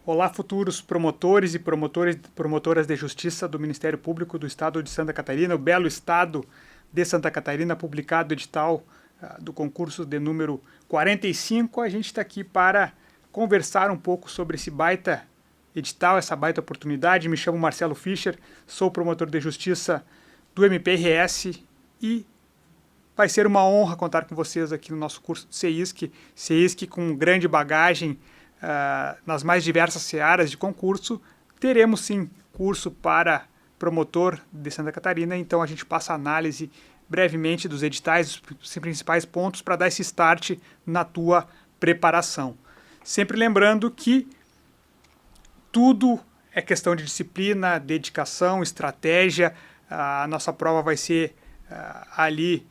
Olá, futuros promotores e promotoras de justiça do Ministério Público do Estado de Santa Catarina, o belo Estado de Santa Catarina, publicado o edital do concurso de número 45. A gente está aqui para conversar um pouco sobre esse baita edital, essa baita oportunidade. Me chamo Marcelo Fischer, sou promotor de justiça do MPRS e vai ser uma honra contar com vocês aqui no nosso curso de CEISC com grande bagagem nas mais diversas searas de concurso. Teremos sim curso para promotor de Santa Catarina, então a gente passa a análise brevemente dos editais, os principais pontos para dar esse start na tua preparação. Sempre lembrando que tudo é questão de disciplina, dedicação, estratégia. A nossa prova vai ser ali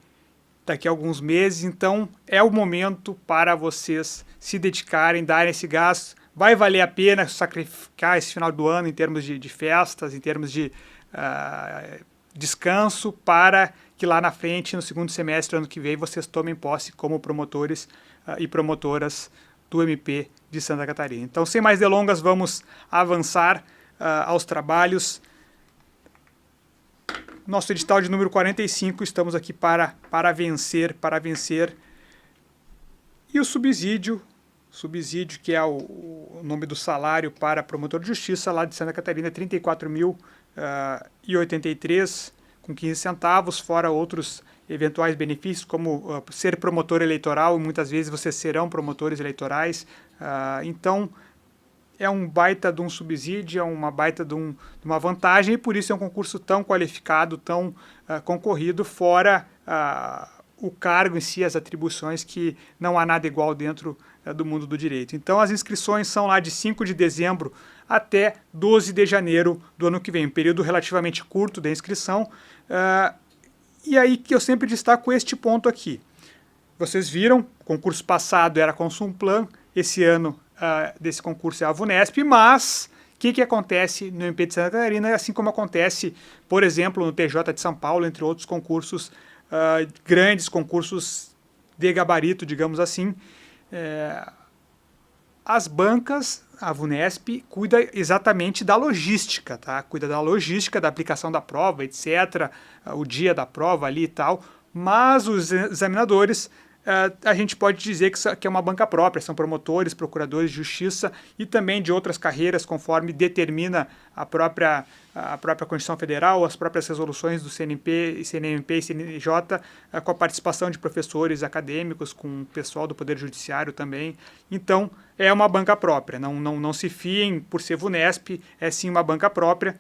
daqui a alguns meses, então é o momento para vocês se dedicarem, darem esse gás. Vai valer a pena sacrificar esse final do ano em termos de festas, em termos de descanso, para que lá na frente, no segundo semestre do ano que vem, vocês tomem posse como promotores e promotoras do MP de Santa Catarina. Então, sem mais delongas, vamos avançar aos trabalhos. Nosso edital de número 45, estamos aqui para vencer. E o subsídio, que é o nome do salário para promotor de justiça lá de Santa Catarina, é R$ 34.083 com 15 centavos, fora outros eventuais benefícios, como ser promotor eleitoral, e muitas vezes vocês serão promotores eleitorais. Então, é um baita de um subsídio, é uma baita de uma vantagem, e por isso é um concurso tão qualificado, tão concorrido, fora o cargo em si, as atribuições, que não há nada igual dentro do mundo do direito. Então, as inscrições são lá de 5 de dezembro até 12 de janeiro do ano que vem, um período relativamente curto da inscrição. E aí que eu sempre destaco este ponto aqui. Vocês viram, o concurso passado era Consumplan, esse ano desse concurso é a VUNESP, mas o que acontece no MP de Santa Catarina, assim como acontece, por exemplo, no TJ de São Paulo, entre outros concursos, grandes concursos de gabarito, digamos assim. As bancas, a VUNESP, cuida exatamente da logística, tá? Cuida da logística, da aplicação da prova, etc., o dia da prova ali e tal, mas os examinadores, a gente pode dizer que é uma banca própria, são promotores, procuradores de justiça e também de outras carreiras, conforme determina a própria Constituição Federal, as próprias resoluções do CNMP e CNJ, com a participação de professores acadêmicos, com o pessoal do Poder Judiciário também. Então, é uma banca própria, não se fiem por ser VUNESP, é sim uma banca própria.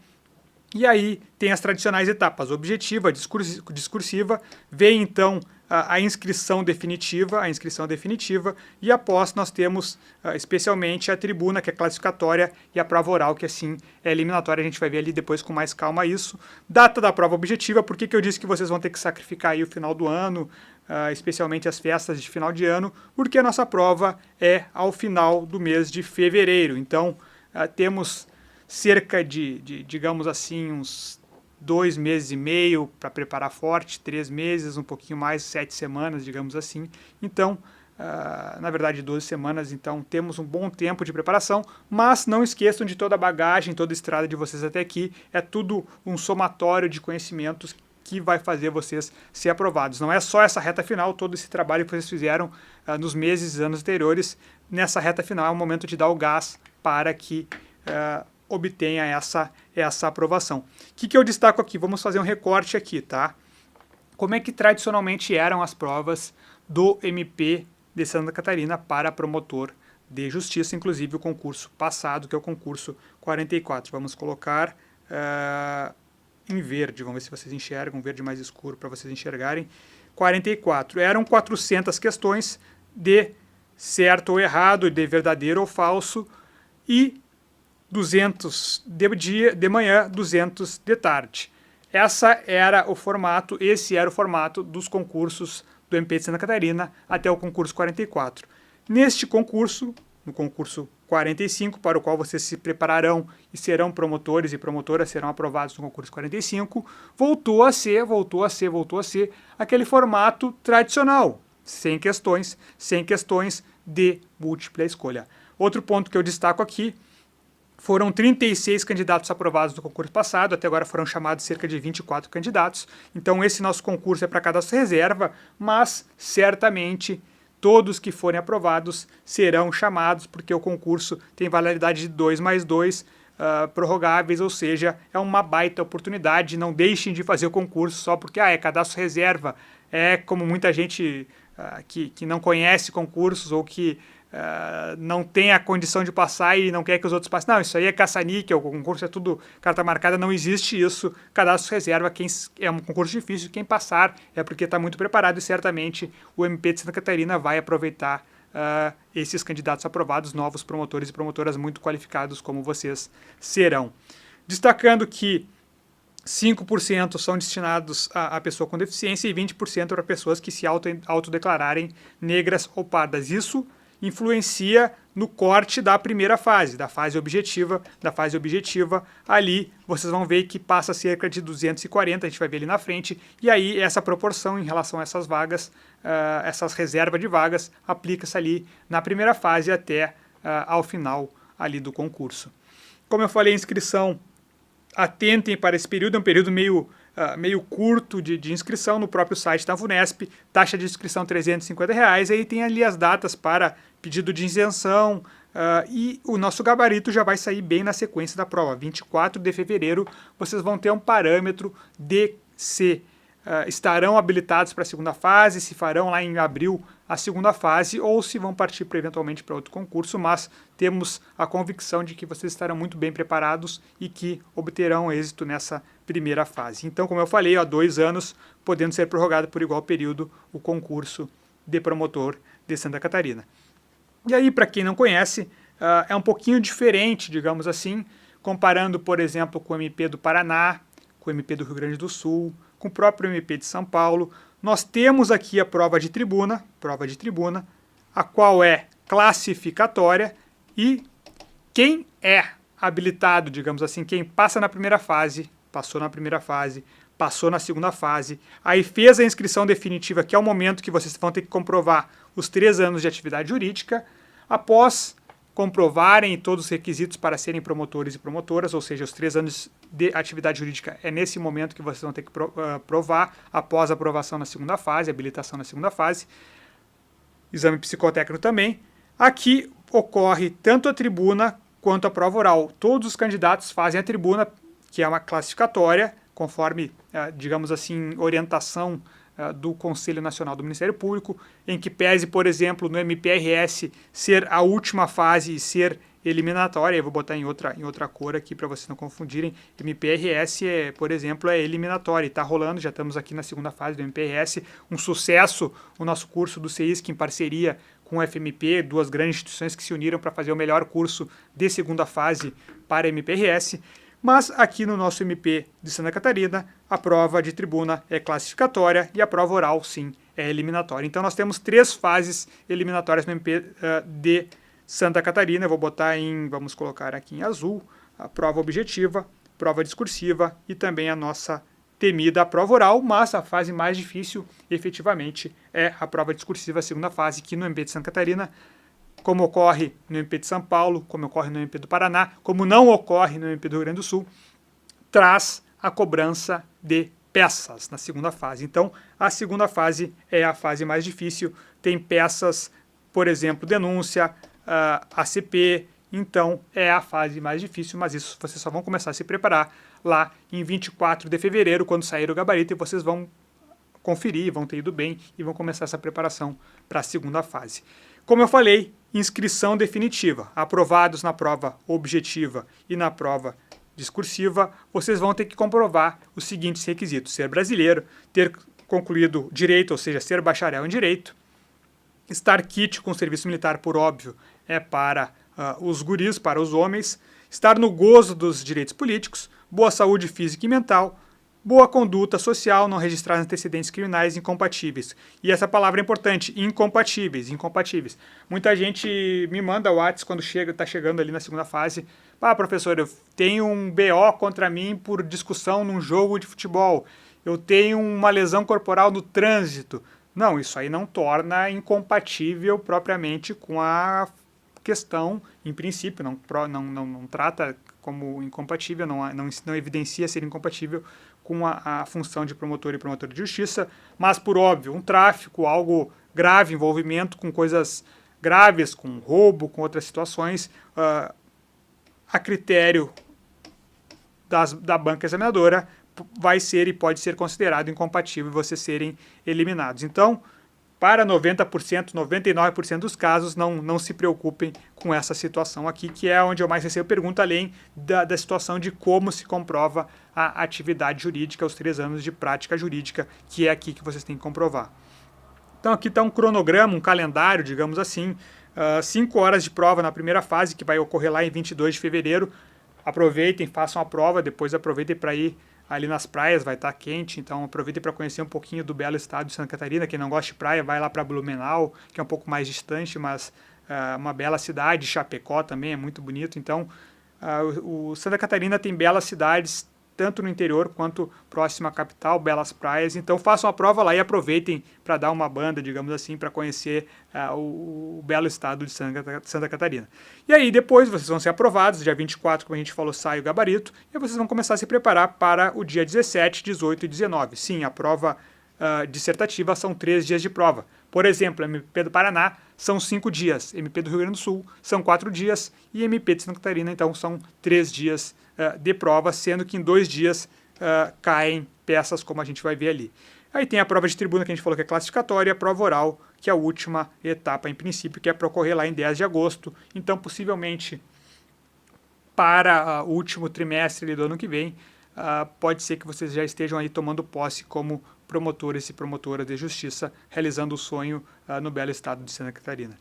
E aí tem as tradicionais etapas, objetiva, discursiva, vem então a inscrição definitiva, e após nós temos especialmente a tribuna, que é classificatória, e a prova oral, que assim é eliminatória. A gente vai ver ali depois com mais calma isso. Data da prova objetiva, por que eu disse que vocês vão ter que sacrificar aí o final do ano, especialmente as festas de final de ano? Porque a nossa prova é ao final do mês de fevereiro. Então, temos cerca de, digamos assim, uns 2 meses e meio para preparar forte, 3 meses, um pouquinho mais, 7 semanas, digamos assim. Então, na verdade, 12 semanas, então temos um bom tempo de preparação, mas não esqueçam de toda a bagagem, toda a estrada de vocês até aqui. É tudo um somatório de conhecimentos que vai fazer vocês ser aprovados. Não é só essa reta final, todo esse trabalho que vocês fizeram nos meses e anos anteriores. Nessa reta final é o momento de dar o gás para que obtenha essa aprovação. O que eu destaco aqui? Vamos fazer um recorte aqui, tá? Como é que tradicionalmente eram as provas do MP de Santa Catarina para promotor de justiça, inclusive o concurso passado, que é o concurso 44. Vamos colocar em verde, vamos ver se vocês enxergam, um verde mais escuro para vocês enxergarem. 44. Eram 400 questões de certo ou errado, de verdadeiro ou falso, e 200 de manhã, 200 de tarde. Esse era o formato dos concursos do MP de Santa Catarina até o concurso 44. Neste concurso, no concurso 45, para o qual vocês se prepararão e serão promotores e promotoras, serão aprovados no concurso 45, voltou a ser aquele formato tradicional, sem questões de múltipla escolha. Outro ponto que eu destaco aqui Foram 36 candidatos aprovados no concurso passado, até agora foram chamados cerca de 24 candidatos. Então esse nosso concurso é para cadastro reserva, mas certamente todos que forem aprovados serão chamados, porque o concurso tem validade de 2+2 prorrogáveis, ou seja, é uma baita oportunidade. Não deixem de fazer o concurso só porque é cadastro reserva. É como muita gente que não conhece concursos ou que não tem a condição de passar e não quer que os outros passem. Não, isso aí é caça-níquel, o concurso é tudo carta marcada, não existe isso. Cadastro reserva, é um concurso difícil, quem passar é porque está muito preparado e certamente o MP de Santa Catarina vai aproveitar esses candidatos aprovados, novos promotores e promotoras muito qualificados como vocês serão. Destacando que 5% são destinados a pessoa com deficiência e 20% para pessoas que se autodeclararem negras ou pardas. Isso influencia no corte da primeira fase, da fase objetiva. Ali vocês vão ver que passa cerca de 240, a gente vai ver ali na frente, e aí essa proporção em relação a essas vagas, essas reservas de vagas, aplica-se ali na primeira fase até ao final ali do concurso. Como eu falei, a inscrição, atentem para esse período, é um período meio curto de inscrição no próprio site da VUNESP, taxa de inscrição R$ 350, aí tem ali as datas para pedido de isenção, e o nosso gabarito já vai sair bem na sequência da prova. 24 de fevereiro vocês vão ter um parâmetro de se estarão habilitados para a segunda fase, se farão lá em abril a segunda fase ou se vão partir eventualmente para outro concurso, mas temos a convicção de que vocês estarão muito bem preparados e que obterão êxito nessa primeira fase. Então, como eu falei, há 2 anos, podendo ser prorrogado por igual período o concurso de promotor de Santa Catarina. E aí, para quem não conhece, é um pouquinho diferente, digamos assim, comparando, por exemplo, com o MP do Paraná, com o MP do Rio Grande do Sul, com o próprio MP de São Paulo. Nós temos aqui a prova de tribuna, a qual é classificatória, e quem é habilitado, digamos assim, quem passa na primeira fase, passou na segunda fase, aí fez a inscrição definitiva, que é o momento que vocês vão ter que comprovar os 3 anos de atividade jurídica. Após comprovarem todos os requisitos para serem promotores e promotoras, ou seja, os 3 anos de atividade jurídica, é nesse momento que vocês vão ter que provar, após a aprovação na segunda fase, habilitação na segunda fase, exame psicotécnico também. Aqui ocorre tanto a tribuna quanto a prova oral. Todos os candidatos fazem a tribuna, que é uma classificatória, conforme, digamos assim, orientação do Conselho Nacional do Ministério Público, em que pese, por exemplo, no MPRS ser a última fase e ser eliminatória. Eu vou botar em outra cor aqui para vocês não confundirem. MPRS, por exemplo, é eliminatória e está rolando, já estamos aqui na segunda fase do MPRS. Um sucesso o nosso curso do CEISC em parceria com o FMP, 2 grandes instituições que se uniram para fazer o melhor curso de segunda fase para MPRS. Mas aqui no nosso MP de Santa Catarina, a prova de tribuna é classificatória e a prova oral, sim, é eliminatória. Então nós temos 3 fases eliminatórias no MP de Santa Catarina. Eu vou botar vamos colocar aqui em azul, a prova objetiva, prova discursiva e também a nossa temida prova oral, mas a fase mais difícil, efetivamente, é a prova discursiva, a segunda fase, que no MP de Santa Catarina, como ocorre no MP de São Paulo, como ocorre no MP do Paraná, como não ocorre no MP do Rio Grande do Sul, traz a cobrança de peças na segunda fase. Então, a segunda fase é a fase mais difícil, tem peças, por exemplo, denúncia, ACP, então é a fase mais difícil, mas isso vocês só vão começar a se preparar lá em 24 de fevereiro, quando sair o gabarito, e vocês vão conferir, vão ter ido bem e vão começar essa preparação para a segunda fase. Como eu falei, inscrição definitiva. Aprovados na prova objetiva e na prova discursiva, vocês vão ter que comprovar os seguintes requisitos: ser brasileiro, ter concluído direito, ou seja, ser bacharel em direito, estar quite com serviço militar, por óbvio, é para os guris, para os homens, estar no gozo dos direitos políticos, boa saúde física e mental, boa conduta social, não registrar antecedentes criminais incompatíveis. E essa palavra é importante, incompatíveis. Muita gente me manda WhatsApp quando está chegando ali na segunda fase. Professor, eu tenho um BO contra mim por discussão num jogo de futebol. Eu tenho uma lesão corporal no trânsito. Não, isso aí não torna incompatível propriamente com a questão, em princípio, não trata como incompatível, não evidencia ser incompatível com a função de promotor e promotor de justiça, mas, por óbvio, um tráfico, algo grave, envolvimento com coisas graves, com roubo, com outras situações, a critério da banca examinadora vai ser e pode ser considerado incompatível e vocês serem eliminados. Então, para 90%, 99% dos casos, não se preocupem com essa situação aqui, que é onde eu mais recebo pergunta, além da situação de como se comprova a atividade jurídica, os 3 anos de prática jurídica, que é aqui que vocês têm que comprovar. Então aqui está um cronograma, um calendário, digamos assim, 5 horas de prova na primeira fase, que vai ocorrer lá em 22 de fevereiro. Aproveitem, façam a prova, depois aproveitem para ir ali nas praias, vai estar quente, então aproveitem para conhecer um pouquinho do belo estado de Santa Catarina. Quem não gosta de praia, vai lá para Blumenau, que é um pouco mais distante, mas uma bela cidade. Chapecó também é muito bonito. Então, o Santa Catarina tem belas cidades, tanto no interior quanto próximo à capital, belas praias. Então façam a prova lá e aproveitem para dar uma banda, digamos assim, para conhecer o belo estado de Santa Catarina. E aí depois vocês vão ser aprovados, dia 24, como a gente falou, sai o gabarito, e vocês vão começar a se preparar para o dia 17, 18 e 19. Sim, a prova dissertativa são 3 dias de prova. Por exemplo, MP do Paraná são 5 dias, MP do Rio Grande do Sul são 4 dias e MP de Santa Catarina, então, são 3 dias de prova, sendo que em 2 dias caem peças, como a gente vai ver ali. Aí tem a prova de tribuna, que a gente falou que é classificatória, e a prova oral, que é a última etapa, em princípio, que é para ocorrer lá em 10 de agosto. Então, possivelmente, para o último trimestre do ano que vem, pode ser que vocês já estejam aí tomando posse como promotores e promotoras de justiça, realizando o sonho no belo estado de Santa Catarina.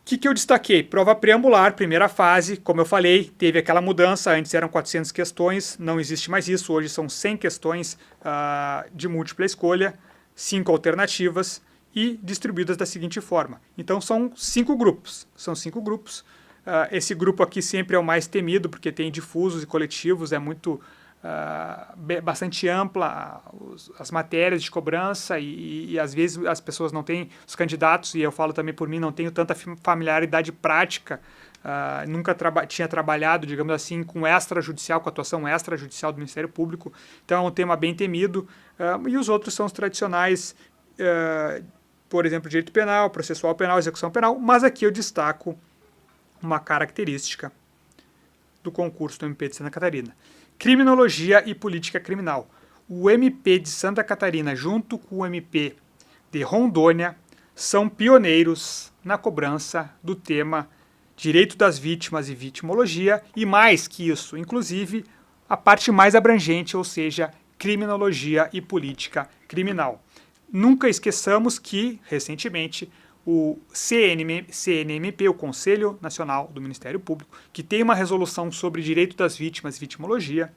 O que eu destaquei? Prova preambular, primeira fase, como eu falei, teve aquela mudança, antes eram 400 questões, não existe mais isso, hoje são 100 questões de múltipla escolha, 5 alternativas e distribuídas da seguinte forma. Então são 5 grupos, esse grupo aqui sempre é o mais temido, porque tem difusos e coletivos, é muito bastante ampla as matérias de cobrança e às vezes as pessoas não têm, os candidatos, e eu falo também por mim, não tenho tanta familiaridade prática, nunca tinha trabalhado, digamos assim, com extrajudicial, com atuação extrajudicial do Ministério Público, então é um tema bem temido, e os outros são os tradicionais, por exemplo, direito penal, processual penal, execução penal, mas aqui eu destaco uma característica do concurso do MP de Santa Catarina. Criminologia e política criminal. O MP de Santa Catarina, junto com o MP de Rondônia, são pioneiros na cobrança do tema direito das vítimas e vitimologia, e mais que isso, inclusive, a parte mais abrangente, ou seja, criminologia e política criminal. Nunca esqueçamos que, recentemente, o CNMP, o Conselho Nacional do Ministério Público, que tem uma resolução sobre direito das vítimas e vitimologia,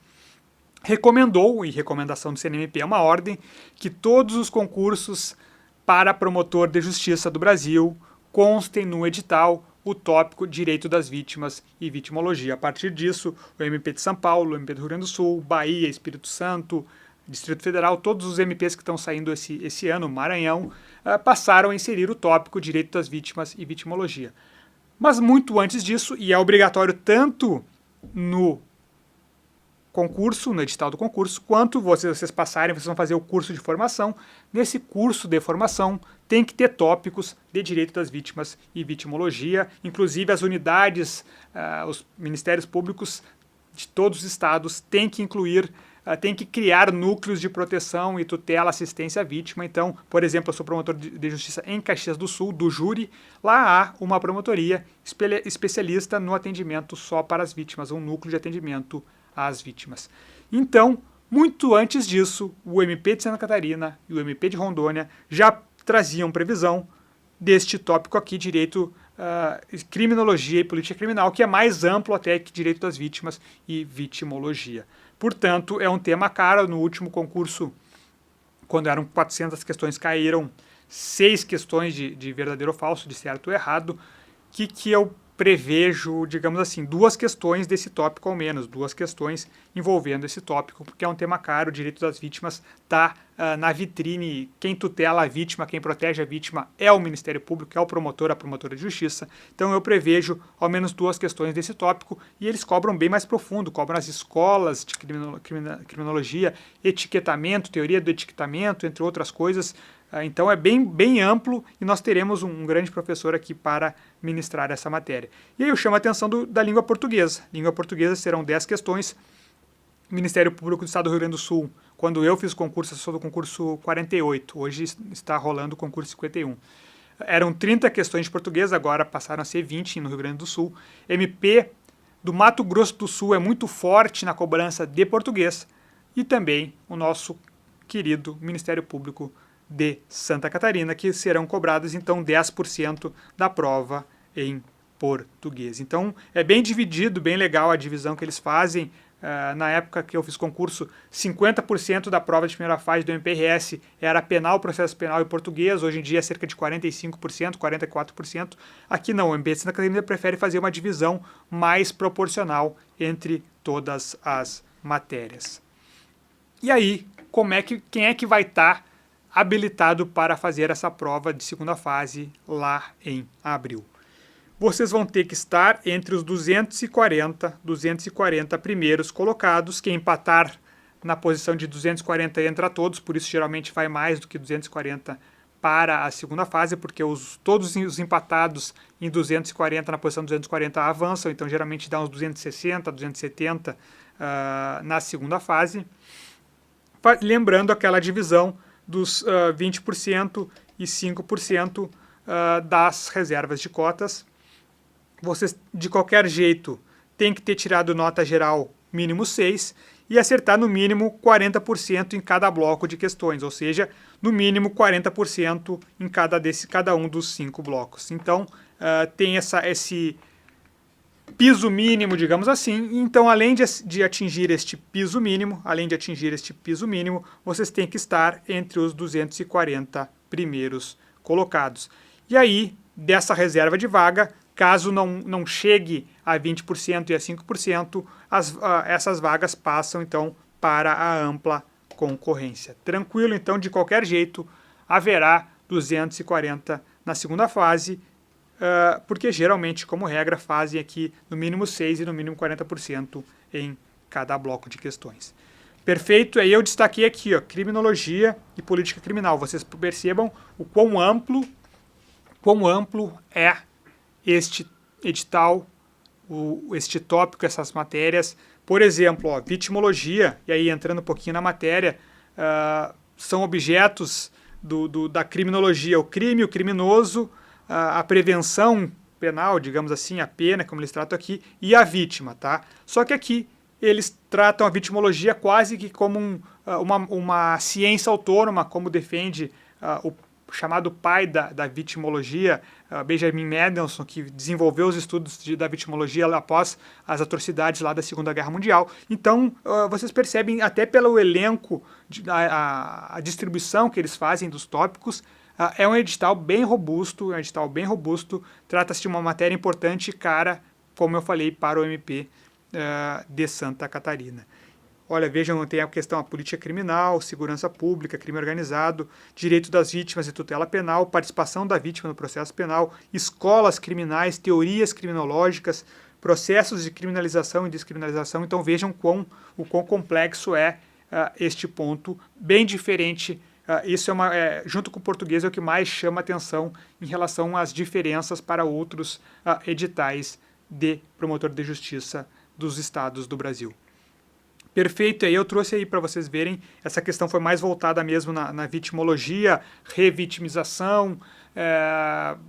recomendou, e recomendação do CNMP é uma ordem, que todos os concursos para promotor de justiça do Brasil constem no edital o tópico direito das vítimas e vitimologia. A partir disso, o MP de São Paulo, o MP do Rio Grande do Sul, Bahia, Espírito Santo, Distrito Federal, todos os MPs que estão saindo esse ano, Maranhão, passaram a inserir o tópico direito das vítimas e vitimologia. Mas muito antes disso, e é obrigatório tanto no concurso, no edital do concurso, quanto vocês passarem, vocês vão fazer o curso de formação. Nesse curso de formação tem que ter tópicos de direito das vítimas e vitimologia, inclusive as unidades, os ministérios públicos de todos os estados têm que incluir, tem que criar núcleos de proteção e tutela, assistência à vítima. Então, por exemplo, eu sou promotor de justiça em Caxias do Sul, do júri. Lá há uma promotoria especialista no atendimento só para as vítimas, um núcleo de atendimento às vítimas. Então, muito antes disso, o MP de Santa Catarina e o MP de Rondônia já traziam previsão deste tópico aqui, direito, criminologia e política criminal, que é mais amplo até que direito das vítimas e vitimologia. Portanto, é um tema caro. No último concurso, quando eram 400 questões, caíram 6 questões de verdadeiro ou falso, de certo ou errado. O que eu prevejo, digamos assim, 2 questões desse tópico ao menos, 2 questões envolvendo esse tópico, porque é um tema caro, o direito das vítimas está na vitrine, quem tutela a vítima, quem protege a vítima é o Ministério Público, é o promotor, a promotora de justiça, então eu prevejo ao menos 2 questões desse tópico, e eles cobram bem mais profundo, cobram as escolas de criminologia, etiquetamento, teoria do etiquetamento, entre outras coisas. Então é bem amplo e nós teremos um grande professor aqui para ministrar essa matéria. E aí eu chamo a atenção da língua portuguesa. Língua portuguesa serão 10 questões. O Ministério Público do Estado do Rio Grande do Sul, quando eu fiz o concurso, eu sou do concurso 48, hoje está rolando o concurso 51. Eram 30 questões de português, agora passaram a ser 20 no Rio Grande do Sul. MP do Mato Grosso do Sul é muito forte na cobrança de português. E também o nosso querido Ministério Público de Santa Catarina, que serão cobrados, então, 10% da prova em português. Então, é bem dividido, bem legal a divisão que eles fazem. Na época que eu fiz concurso, 50% da prova de primeira fase do MPRS era penal, processo penal e português. Hoje em dia é cerca de 45%, 44%. Aqui não, o MP de Santa Catarina prefere fazer uma divisão mais proporcional entre todas as matérias. E aí, quem é que vai estar habilitado para fazer essa prova de segunda fase lá em abril? Vocês vão ter que estar entre os 240 primeiros colocados. Quem empatar na posição de 240 entra todos, por isso geralmente vai mais do que 240 para a segunda fase, porque todos os empatados em 240, na posição 240, avançam, então geralmente dá uns 260, 270 na segunda fase. Lembrando aquela divisão dos 20% e 5% das reservas de cotas. Vocês, de qualquer jeito, têm que ter tirado nota geral mínimo 6 e acertar no mínimo 40% em cada bloco de questões, ou seja, no mínimo 40% em cada um dos 5 blocos. Então, tem esse piso mínimo, digamos assim. Então, além de atingir este piso mínimo, vocês têm que estar entre os 240 primeiros colocados. E aí, dessa reserva de vaga, caso não chegue a 20% e a 5%, essas vagas passam, então, para a ampla concorrência. Tranquilo? Então, de qualquer jeito, haverá 240 na segunda fase, porque geralmente, como regra, fazem aqui no mínimo 6% e no mínimo 40% em cada bloco de questões. Perfeito? Aí eu destaquei aqui, ó, criminologia e política criminal. Vocês percebam o quão amplo é este edital, este tópico, essas matérias. Por exemplo, ó, vitimologia, e aí entrando um pouquinho na matéria, são objetos da criminologia, o crime, o criminoso, a prevenção penal, digamos assim, a pena, como eles tratam aqui, e a vítima, tá? Só que aqui eles tratam a vitimologia quase que como uma ciência autônoma, como defende o chamado pai da vitimologia, Benjamin Mendelssohn, que desenvolveu os estudos da vitimologia após as atrocidades lá da Segunda Guerra Mundial. Então, vocês percebem até pelo elenco, a distribuição que eles fazem dos tópicos, é um edital bem robusto, trata-se de uma matéria importante e cara, como eu falei, para o MP de Santa Catarina. Olha, vejam, tem a questão da política criminal, segurança pública, crime organizado, direito das vítimas e tutela penal, participação da vítima no processo penal, escolas criminais, teorias criminológicas, processos de criminalização e descriminalização. Então vejam o quão complexo é este ponto, bem diferente. Isso junto com o português, é o que mais chama atenção em relação às diferenças para outros editais de promotor de justiça dos estados do Brasil. Perfeito, aí eu trouxe aí para vocês verem, essa questão foi mais voltada mesmo na vitimologia, revitimização,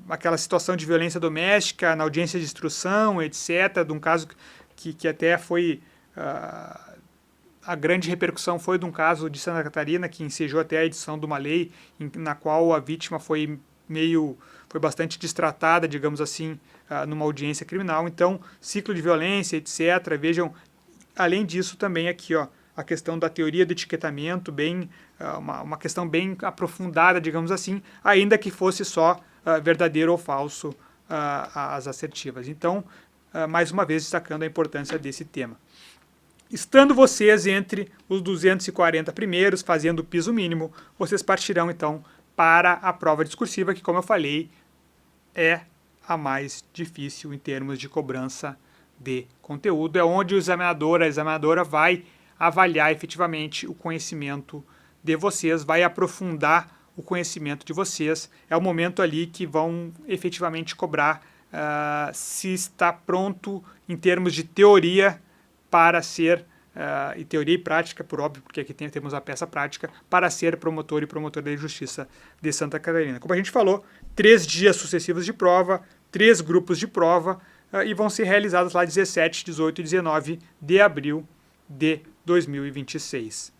aquela situação de violência doméstica, na audiência de instrução, etc., de um caso que até foi, a grande repercussão foi de um caso de Santa Catarina, que ensejou até a edição de uma lei na qual a vítima foi bastante destratada, digamos assim, numa audiência criminal. Então, ciclo de violência, etc., vejam. Além disso, também aqui, ó, a questão da teoria do etiquetamento, uma questão bem aprofundada, digamos assim, ainda que fosse só verdadeiro ou falso as assertivas. Então, mais uma vez destacando a importância desse tema. Estando vocês entre os 240 primeiros, fazendo o piso mínimo, vocês partirão então para a prova discursiva, que, como eu falei, é a mais difícil em termos de cobrança de conteúdo. É onde o examinador, a examinadora vai avaliar efetivamente o conhecimento de vocês, vai aprofundar o conhecimento de vocês. É o momento ali que vão efetivamente cobrar se está pronto em termos de teoria para ser, e teoria e prática, por óbvio, porque aqui temos a peça prática, para ser promotor e promotora de justiça de Santa Catarina. Como a gente falou, 3 dias sucessivos de prova, 3 grupos de prova, e vão ser realizados lá 17, 18 e 19 de abril de 2026.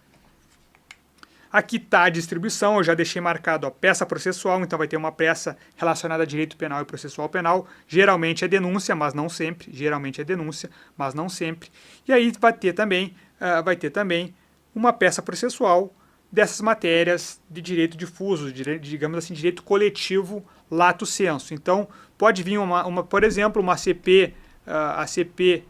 Aqui está a distribuição, eu já deixei marcado a peça processual, então vai ter uma peça relacionada a direito penal e processual penal. Geralmente é denúncia, mas não sempre. Geralmente é denúncia, mas não sempre. E aí vai ter também uma peça processual dessas matérias de direito difuso, digamos assim, direito coletivo lato sensu. Então, pode vir, por exemplo, uma CP, a CP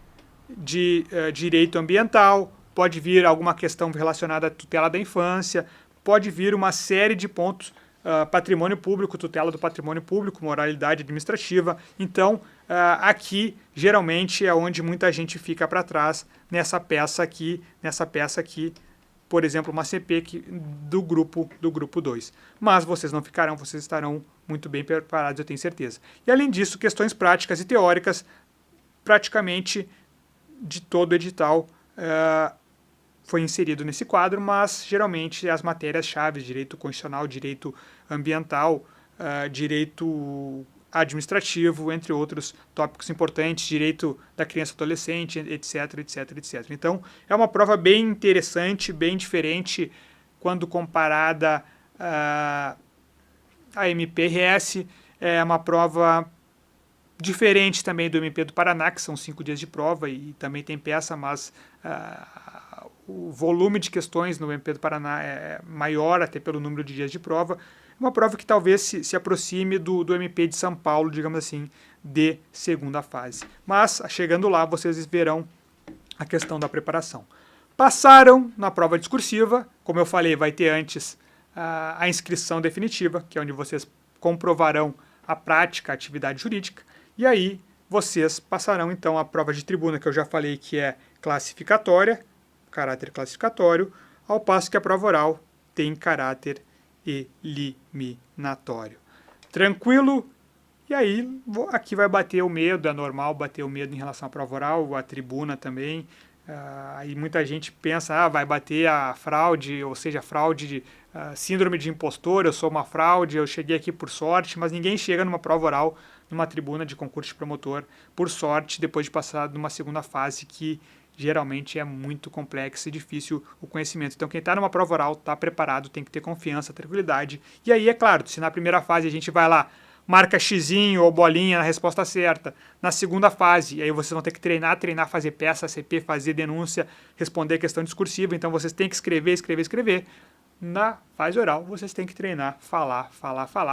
de direito ambiental, pode vir alguma questão relacionada à tutela da infância, pode vir uma série de pontos, patrimônio público, tutela do patrimônio público, moralidade administrativa. Então, aqui, geralmente, é onde muita gente fica para trás nessa peça aqui, por exemplo, uma CP do grupo 2. Mas vocês não ficarão, vocês estarão muito bem preparados, eu tenho certeza. E, além disso, questões práticas e teóricas, praticamente de todo o edital, foi inserido nesse quadro, mas geralmente as matérias-chave, direito constitucional, direito ambiental, direito administrativo, entre outros tópicos importantes, direito da criança e adolescente, etc, etc, etc. Então, é uma prova bem interessante, bem diferente quando comparada à MPRS. É uma prova diferente também do MP do Paraná, que são 5 dias de prova e também tem peça, mas o volume de questões no MP do Paraná é maior, até pelo número de dias de prova. Uma prova que talvez se aproxime do MP de São Paulo, digamos assim, de segunda fase. Mas, chegando lá, vocês verão a questão da preparação. Passaram na prova discursiva, como eu falei, vai ter antes a inscrição definitiva, que é onde vocês comprovarão a prática, a atividade jurídica, e aí vocês passarão então a prova de tribuna, que eu já falei que é classificatória, caráter classificatório, ao passo que a prova oral tem caráter eliminatório. Tranquilo? E aí, aqui vai bater o medo, é normal bater o medo em relação à prova oral, a tribuna também. Aí muita gente pensa, vai bater a fraude, ou seja, fraude, síndrome de impostor, eu sou uma fraude, eu cheguei aqui por sorte, mas ninguém chega numa prova oral, numa tribuna de concurso de promotor, por sorte, depois de passar numa segunda fase que geralmente é muito complexo e difícil o conhecimento. Então, quem está numa prova oral está preparado, tem que ter confiança, tranquilidade. E aí, é claro, se na primeira fase a gente vai lá, marca xizinho ou bolinha na resposta certa, na segunda fase, aí vocês vão ter que treinar, fazer peça, CP, fazer denúncia, responder questão discursiva. Então, vocês têm que escrever. Na fase oral, vocês têm que treinar, falar.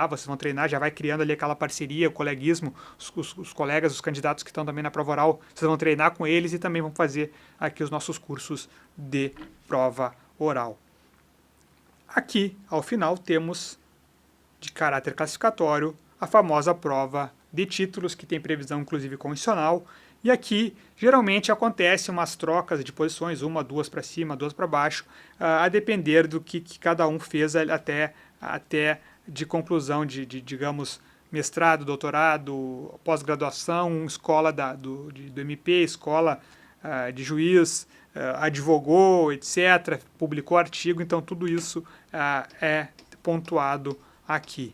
Vocês vão treinar, já vai criando ali aquela parceria, o coleguismo, os colegas, os candidatos que estão também na prova oral, vocês vão treinar com eles e também vão fazer aqui os nossos cursos de prova oral. Aqui, ao final, temos de caráter classificatório a famosa prova de títulos, que tem previsão inclusive condicional. E aqui, geralmente, acontece umas trocas de posições, 1, 2 para cima, 2 para baixo, a depender do que cada um fez até de conclusão de digamos, mestrado, doutorado, pós-graduação, escola do MP, escola de juiz, advogou, etc., publicou artigo. Então, tudo isso é pontuado aqui.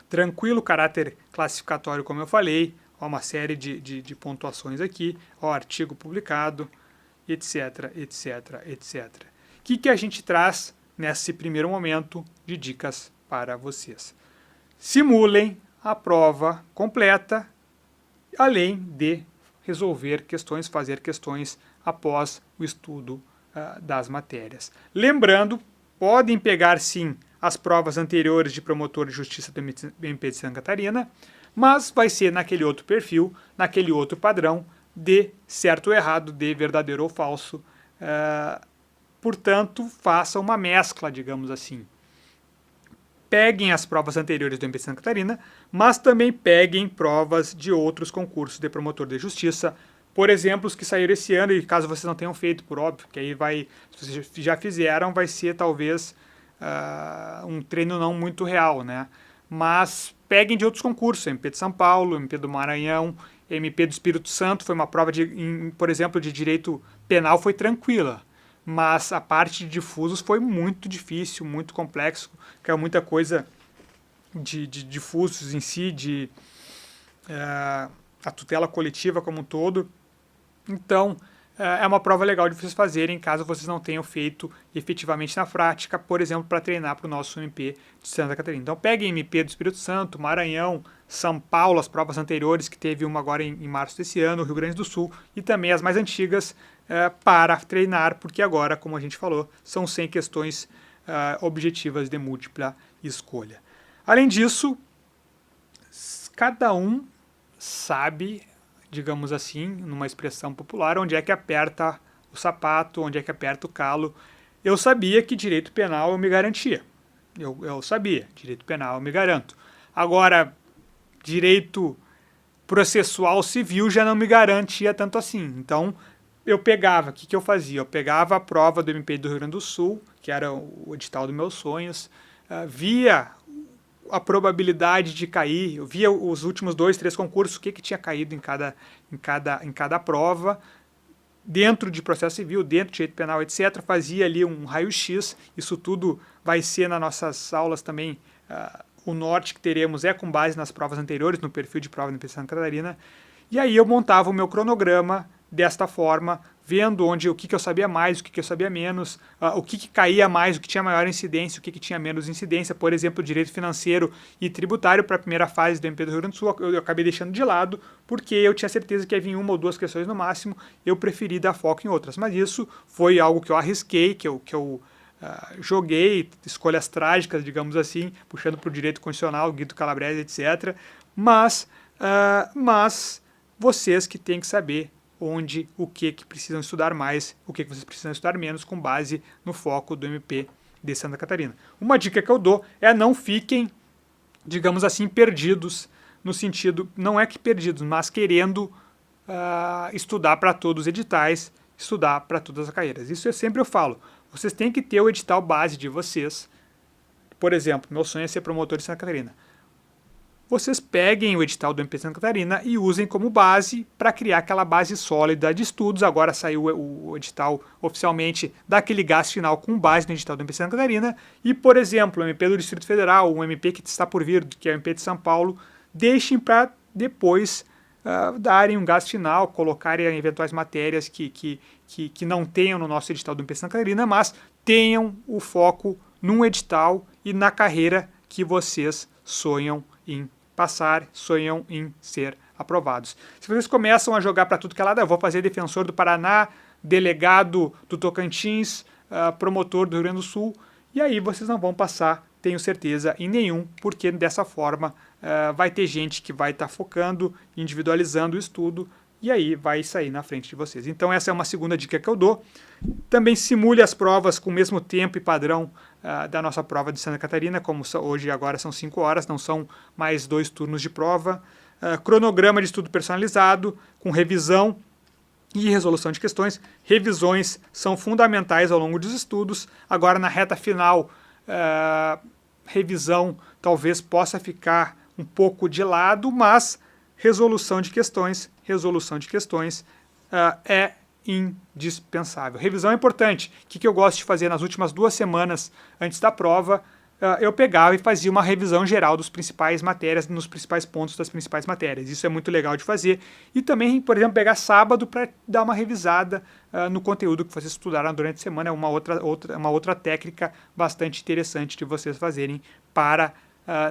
Tranquilo, caráter classificatório, como eu falei, uma série de pontuações aqui, artigo publicado, etc, etc, etc. O que a gente traz nesse primeiro momento de dicas para vocês? Simulem a prova completa, além de resolver questões, fazer questões após o estudo das matérias. Lembrando, podem pegar sim as provas anteriores de promotor de justiça do MP de Santa Catarina, mas vai ser naquele outro perfil, naquele outro padrão de certo ou errado, de verdadeiro ou falso. Portanto, faça uma mescla, digamos assim. Peguem as provas anteriores do MP Santa Catarina, mas também peguem provas de outros concursos de promotor de justiça, por exemplo, os que saíram esse ano, e caso vocês não tenham feito, por óbvio, que aí se vocês já fizeram, vai ser talvez um treino não muito real, né? Mas peguem de outros concursos, MP de São Paulo, MP do Maranhão, MP do Espírito Santo, foi uma prova, por exemplo, de direito penal, foi tranquila. Mas a parte de difusos foi muito difícil, muito complexo, caiu muita coisa de difusos em si, a tutela coletiva como um todo. Então, é uma prova legal de vocês fazerem, caso vocês não tenham feito efetivamente na prática, por exemplo, para treinar para o nosso MP de Santa Catarina. Então, peguem MP do Espírito Santo, Maranhão, São Paulo, as provas anteriores, que teve uma agora em março desse ano, Rio Grande do Sul, e também as mais antigas, para treinar, porque agora, como a gente falou, são 100 questões objetivas de múltipla escolha. Além disso, cada um sabe, digamos assim, numa expressão popular, onde é que aperta o sapato, onde é que aperta o calo. Eu sabia que direito penal eu me garantia. Eu sabia, direito penal eu me garanto. Agora, direito processual civil já não me garantia tanto assim. Então, eu pegava, o que eu fazia? Eu pegava a prova do MP do Rio Grande do Sul, que era o edital dos meus sonhos, via a probabilidade de cair, eu via os últimos 2, 3 concursos, o que tinha caído em cada prova, dentro de processo civil, dentro de direito penal, etc. Fazia ali um raio-x, isso tudo vai ser nas nossas aulas também, o norte que teremos é com base nas provas anteriores, no perfil de prova da MP Santa Catarina, e aí eu montava o meu cronograma desta forma, vendo o que eu sabia mais, o que eu sabia menos, o que caía mais, o que tinha maior incidência, o que tinha menos incidência. Por exemplo, direito financeiro e tributário para a primeira fase do MP do Rio Grande do Sul, eu acabei deixando de lado, porque eu tinha certeza que ia vir 1 ou 2 questões no máximo, eu preferi dar foco em outras. Mas isso foi algo que eu arrisquei, que eu joguei, escolhas trágicas, digamos assim, puxando para o direito constitucional, Guido Calabrese, etc. Mas vocês que têm que saber o que precisam estudar mais, o que vocês precisam estudar menos, com base no foco do MP de Santa Catarina. Uma dica que eu dou é não fiquem, digamos assim, perdidos, no sentido, não é que perdidos, mas querendo estudar para todos os editais, estudar para todas as carreiras. Isso eu sempre falo, vocês têm que ter o edital base de vocês. Por exemplo, meu sonho é ser promotor de Santa Catarina. Vocês peguem o edital do MP Santa Catarina e usem como base para criar aquela base sólida de estudos. Agora saiu o edital oficialmente daquele gasto final com base no edital do MP Santa Catarina. E, por exemplo, o MP do Distrito Federal, o MP que está por vir, que é o MP de São Paulo, deixem para depois darem um gasto final, colocarem eventuais matérias que não tenham no nosso edital do MP Santa Catarina, mas tenham o foco num edital e na carreira que vocês sonham em passar, sonham em ser aprovados. Se vocês começam a jogar para tudo que é lado, eu vou fazer defensor do Paraná, delegado do Tocantins, promotor do Rio Grande do Sul, e aí vocês não vão passar, tenho certeza, em nenhum, porque dessa forma vai ter gente que vai estar focando, individualizando o estudo, e aí vai sair na frente de vocês. Então essa é uma segunda dica que eu dou. Também simule as provas com o mesmo tempo e padrão da nossa prova de Santa Catarina, como hoje agora são 5 horas, não são mais 2 turnos de prova. Cronograma de estudo personalizado, com revisão e resolução de questões. Revisões são fundamentais ao longo dos estudos. Agora na reta final, revisão talvez possa ficar um pouco de lado, mas resolução de questões é indispensável. Revisão é importante. O que eu gosto de fazer nas últimas 2 semanas antes da prova? Eu pegava e fazia uma revisão geral dos principais matérias, nos principais pontos das principais matérias. Isso é muito legal de fazer. E também, por exemplo, pegar sábado para dar uma revisada no conteúdo que vocês estudaram durante a semana. É uma outra técnica bastante interessante de vocês fazerem para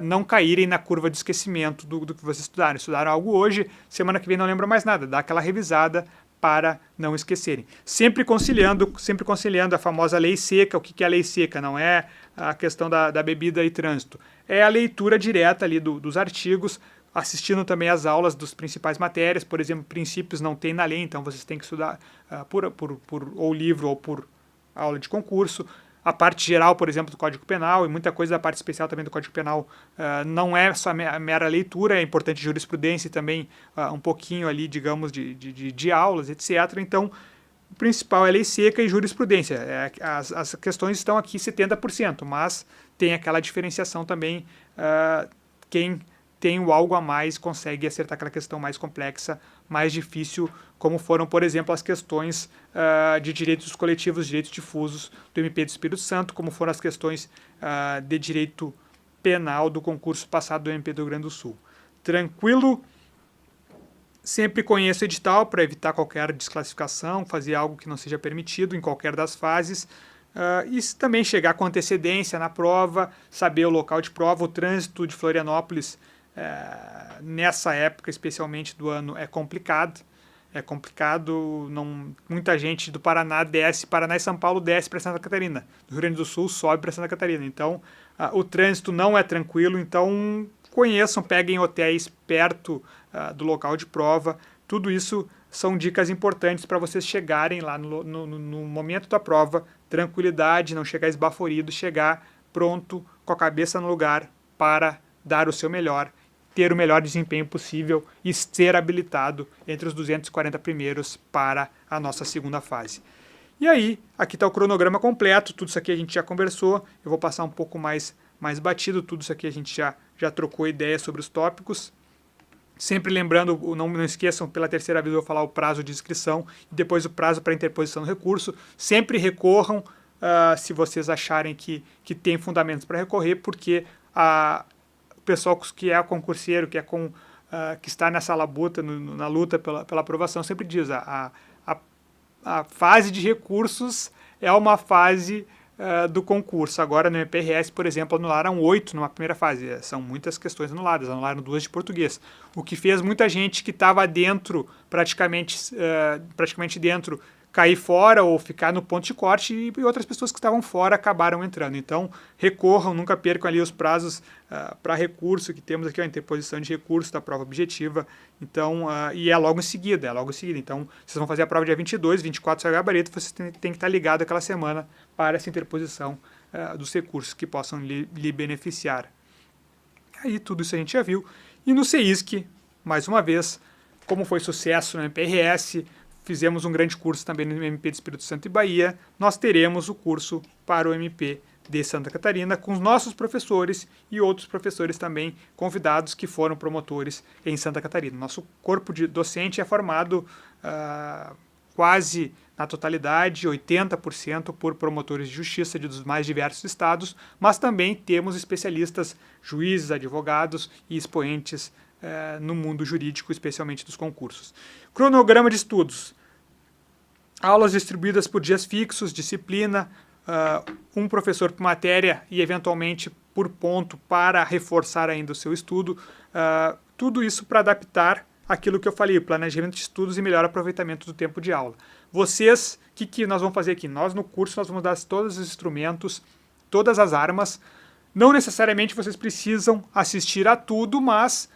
não caírem na curva de esquecimento do que vocês estudaram. Estudaram algo hoje, semana que vem não lembram mais nada. Dá aquela revisada para não esquecerem. Sempre conciliando a famosa lei seca. O que é a lei seca? Não é a questão da bebida e trânsito. É a leitura direta ali dos artigos, assistindo também as aulas dos principais matérias. Por exemplo, princípios não tem na lei, então vocês têm que estudar por ou livro ou por aula de concurso. A parte geral, por exemplo, do Código Penal e muita coisa da parte especial também do Código Penal não é só mera leitura, é importante jurisprudência e também um pouquinho ali, digamos, de aulas, etc. Então, o principal é lei seca e jurisprudência. As questões estão aqui 70%, mas tem aquela diferenciação também, quem tem o algo a mais consegue acertar aquela questão mais complexa, mais difícil, como foram, por exemplo, as questões de direitos coletivos, direitos difusos do MP do Espírito Santo, como foram as questões de direito penal do concurso passado do MP do Rio Grande do Sul. Tranquilo? Sempre conheça o edital para evitar qualquer desclassificação, fazer algo que não seja permitido em qualquer das fases. E também chegar com antecedência na prova, saber o local de prova. O trânsito de Florianópolis, nessa época especialmente do ano, é complicado. Muita gente do Paraná e São Paulo desce para Santa Catarina. Do Rio Grande do Sul sobe para Santa Catarina. Então, o trânsito não é tranquilo, então conheçam, peguem hotéis perto do local de prova. Tudo isso são dicas importantes para vocês chegarem lá no momento da prova, tranquilidade, não chegar esbaforido, chegar pronto, com a cabeça no lugar para dar o seu melhor, ter o melhor desempenho possível e ser habilitado entre os 240 primeiros para a nossa segunda fase. E aí, aqui está o cronograma completo, tudo isso aqui a gente já conversou, eu vou passar um pouco mais batido, tudo isso aqui a gente já trocou ideia sobre os tópicos. Sempre lembrando, não esqueçam, pela terceira vez eu vou falar o prazo de inscrição e depois o prazo para interposição do recurso. Sempre recorram se vocês acharem que tem fundamentos para recorrer, porque o pessoal que é concurseiro, que está nessa labuta, na luta pela aprovação, sempre diz a fase de recursos é uma fase do concurso. Agora no MPRS, por exemplo, anularam 8 numa primeira fase. São muitas questões anuladas, anularam 2 de português. O que fez muita gente que estava dentro, praticamente dentro, cair fora ou ficar no ponto de corte, e outras pessoas que estavam fora acabaram entrando. Então, recorram, nunca percam ali os prazos para recurso, que temos aqui a interposição de recurso da prova objetiva. Então, e é logo em seguida. Então, vocês vão fazer a prova dia 22, 24 sai o gabarito, vocês têm que estar ligado aquela semana para essa interposição dos recursos que possam lhe beneficiar. Aí, tudo isso a gente já viu. E no CEISC, mais uma vez, como foi sucesso no MPRS, fizemos um grande curso também no MP de Espírito Santo e Bahia, nós teremos o curso para o MP de Santa Catarina, com os nossos professores e outros professores também convidados que foram promotores em Santa Catarina. Nosso corpo de docente é formado quase na totalidade, 80% por promotores de justiça dos mais diversos estados, mas também temos especialistas, juízes, advogados e expoentes no mundo jurídico, especialmente dos concursos. Cronograma de estudos. Aulas distribuídas por dias fixos, disciplina, um professor por matéria e, eventualmente, por ponto para reforçar ainda o seu estudo. Tudo isso para adaptar aquilo que eu falei, o planejamento de estudos e melhor aproveitamento do tempo de aula. Vocês, o que nós vamos fazer aqui? Nós, no curso, nós vamos dar todos os instrumentos, todas as armas. Não necessariamente vocês precisam assistir a tudo, mas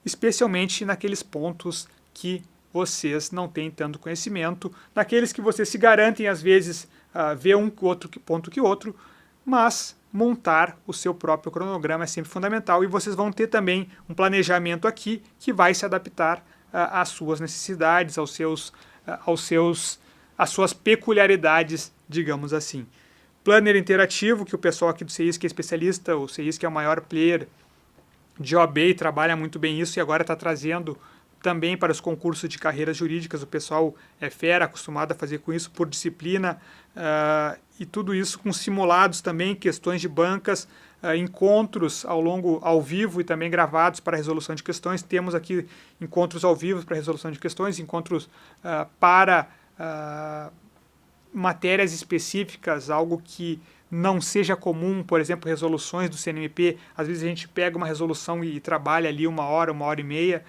especialmente naqueles pontos que vocês não têm tanto conhecimento, naqueles que vocês se garantem, às vezes, ver um outro ponto que outro, mas montar o seu próprio cronograma é sempre fundamental, e vocês vão ter também um planejamento aqui que vai se adaptar às suas necessidades, às suas peculiaridades, digamos assim. Planner interativo, que o pessoal aqui do CEISC é especialista, o CEISC é o maior player de OAB e trabalha muito bem isso, e agora está trazendo também para os concursos de carreiras jurídicas. O pessoal é fera, acostumado a fazer com isso por disciplina, e tudo isso com simulados também, questões de bancas, encontros ao vivo e também gravados para resolução de questões. Temos aqui encontros ao vivo para resolução de questões, encontros para matérias específicas, algo que não seja comum, por exemplo, resoluções do CNMP. Às vezes a gente pega uma resolução e trabalha ali 1 hora, 1h30,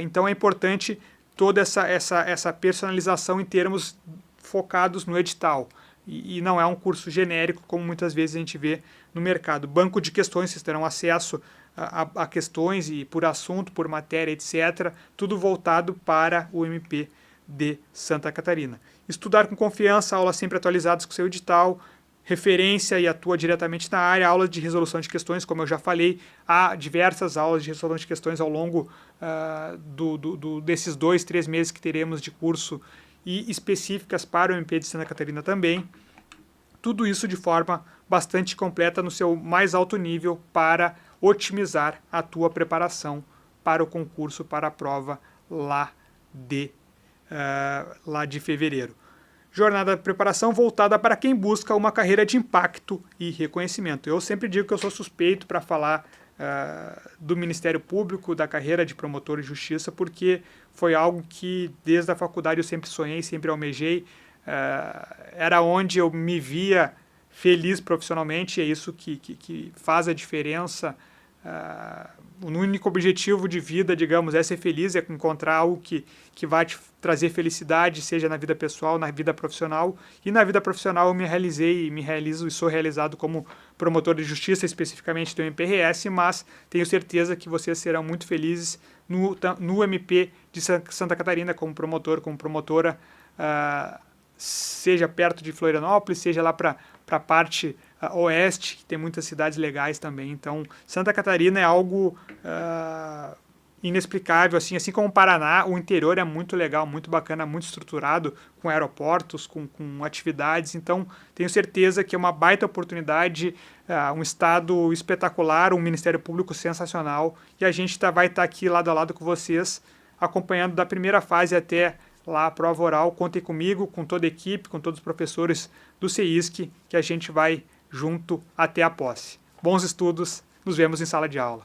então é importante toda essa personalização em termos focados no edital. E não é um curso genérico, como muitas vezes a gente vê no mercado. Banco de questões, vocês terão acesso a questões e por assunto, por matéria, etc., tudo voltado para o MP de Santa Catarina. Estudar com confiança, aulas sempre atualizadas com seu edital, referência e atua diretamente na área, aulas de resolução de questões, como eu já falei, há diversas aulas de resolução de questões ao longo desses 2, 3 meses que teremos de curso e específicas para o MP de Santa Catarina também. Tudo isso de forma bastante completa no seu mais alto nível para otimizar a tua preparação para o concurso, para a prova lá de fevereiro. Jornada de preparação voltada para quem busca uma carreira de impacto e reconhecimento. Eu sempre digo que eu sou suspeito para falar do Ministério Público, da carreira de promotor de justiça, porque foi algo que desde a faculdade eu sempre sonhei, sempre almejei, era onde eu me via feliz profissionalmente, e é isso que faz a diferença. O único objetivo de vida, digamos, é ser feliz, é encontrar algo que vai te trazer felicidade, seja na vida pessoal, na vida profissional. E na vida profissional eu me realizei, me realizo e sou realizado como promotor de justiça, especificamente do MPRS, mas tenho certeza que vocês serão muito felizes no MP de Santa Catarina como promotor, como promotora, seja perto de Florianópolis, seja lá para a parte oeste, que tem muitas cidades legais também. Então, Santa Catarina é algo inexplicável, assim como o Paraná. O interior é muito legal, muito bacana, muito estruturado, com aeroportos, com atividades. Então, tenho certeza que é uma baita oportunidade, um estado espetacular, um Ministério Público sensacional, e a gente vai estar aqui lado a lado com vocês, acompanhando da primeira fase até lá a prova oral. Contem comigo, com toda a equipe, com todos os professores do CEISC, que a gente vai junto até a posse. Bons estudos, nos vemos em sala de aula.